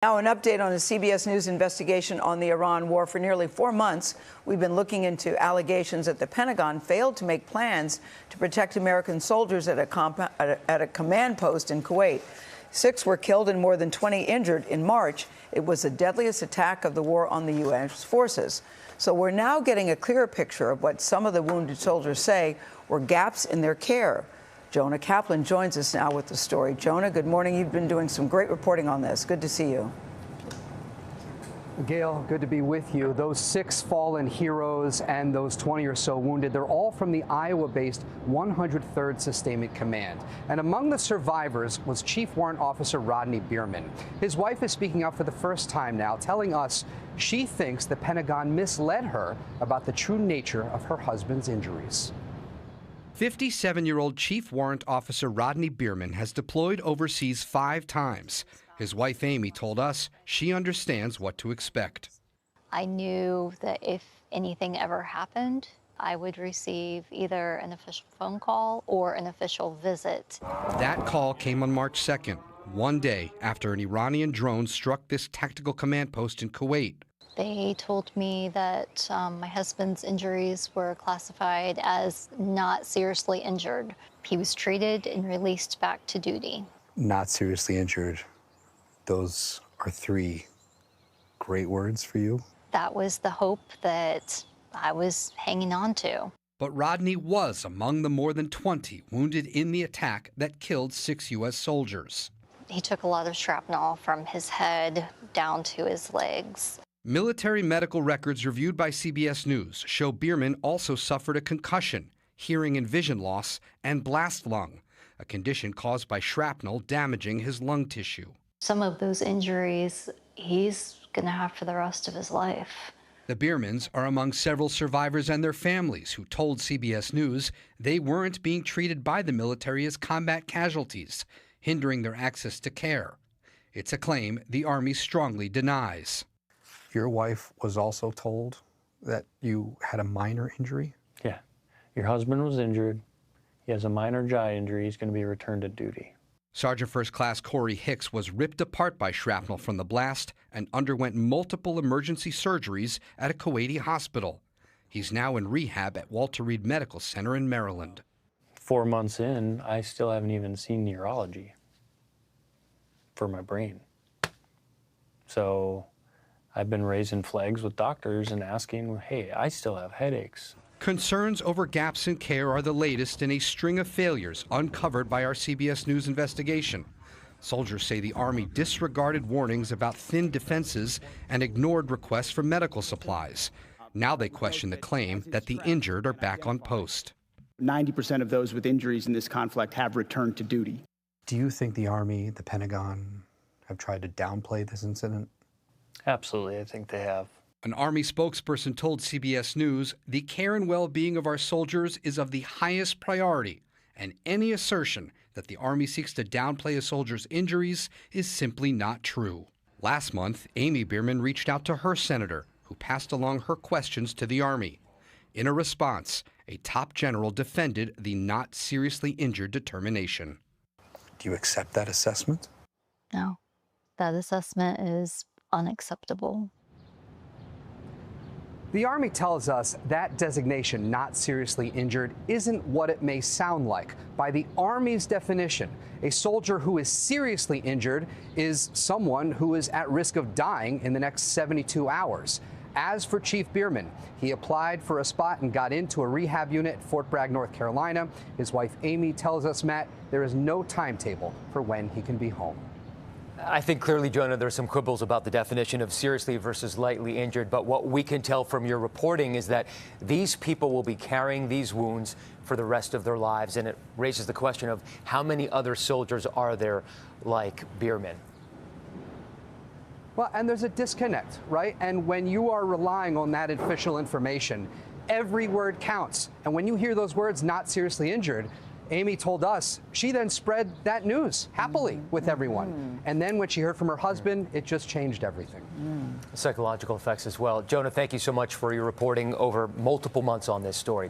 Now, an update on the CBS News investigation on the Iran war. For nearly 4 months, we've been looking into allegations that the Pentagon failed to make plans to protect American soldiers at a command post in Kuwait. 6 were killed and more than 20 injured in March. It was the deadliest attack of the war on the U.S. forces. So we're now getting a clearer picture of what some of the wounded soldiers say were gaps in their care. Jonah Kaplan joins us now with the story. Jonah, good morning. You've been doing some great reporting on this. Good to see you. Gayle, good to be with you. Those 6 fallen heroes and those 20 or so wounded, they're all from the Iowa-based 103rd Sustainment Command. And among the survivors was Chief Warrant Officer Rodney Bierman. His wife is speaking out for the first time now, telling us she thinks the Pentagon misled her about the true nature of her husband's injuries. 57-year-old Chief Warrant Officer Rodney Bierman has deployed overseas 5 times. His wife, Amy, told us she understands what to expect. I knew that if anything ever happened, I would receive either an official phone call or an official visit. That call came on March 2nd, one day after an Iranian drone struck this tactical command post in Kuwait. They told me that my husband's injuries were classified as not seriously injured. He was treated and released back to duty. Not seriously injured. Those are 3 great words for you. That was the hope that I was hanging on to. But Rodney was among the more than 20 wounded in the attack that killed 6 U.S. soldiers. He took a lot of shrapnel from his head down to his legs. Military medical records reviewed by CBS News show Bierman also suffered a concussion, hearing and vision loss, and blast lung, a condition caused by shrapnel damaging his lung tissue. Some of those injuries he's going to have for the rest of his life. The Biermans are among several survivors and their families who told CBS News they weren't being treated by the military as combat casualties, hindering their access to care. It's a claim the Army strongly denies. Your wife was also told that you had a minor injury? Yeah. Your husband was injured. He has a minor jaw injury. He's going to be returned to duty. Sergeant First Class Corey Hicks was ripped apart by shrapnel from the blast and underwent multiple emergency surgeries at a Kuwaiti hospital. He's now in rehab at Walter Reed Medical Center in Maryland. 4 months in, I still haven't even seen neurology for my brain. So I've been raising flags with doctors and asking, hey, I still have headaches. Concerns over gaps in care are the latest in a string of failures uncovered by our CBS News investigation. Soldiers say the Army disregarded warnings about thin defenses and ignored requests for medical supplies. Now they question the claim that the injured are back on post. 90% of those with injuries in this conflict have returned to duty. Do you think the Army, the Pentagon, have tried to downplay this incident? Absolutely, I think they have. An Army spokesperson told CBS News the care and well-being of our soldiers is of the highest priority, and any assertion that the Army seeks to downplay a soldier's injuries is simply not true. Last month, Amy Bierman reached out to her senator, who passed along her questions to the Army. In a response, a top general defended the not seriously injured determination. Do you accept that assessment? No, that assessment is unacceptable. The Army tells us that designation, not seriously injured, isn't what it may sound like. By the Army's definition, a soldier who is seriously injured is someone who is at risk of dying in the next 72 hours. As for Chief Bierman, he applied for a spot and got into a rehab unit at Fort Bragg, North Carolina. His wife, Amy, tells us, Matt, there is no timetable for when he can be home. I think clearly, Jonah, there's some quibbles about the definition of seriously versus lightly injured. But what we can tell from your reporting is that these people will be carrying these wounds for the rest of their lives. And it raises the question of how many other soldiers are there like Bierman? Well, and there's a disconnect, right? And when you are relying on that official information, every word counts. And when you hear those words, not seriously injured, Amy told us she then spread that news happily with everyone. And then when she heard from her husband, it just changed everything. Psychological effects as well. Jonah, thank you so much for your reporting over multiple months on this story.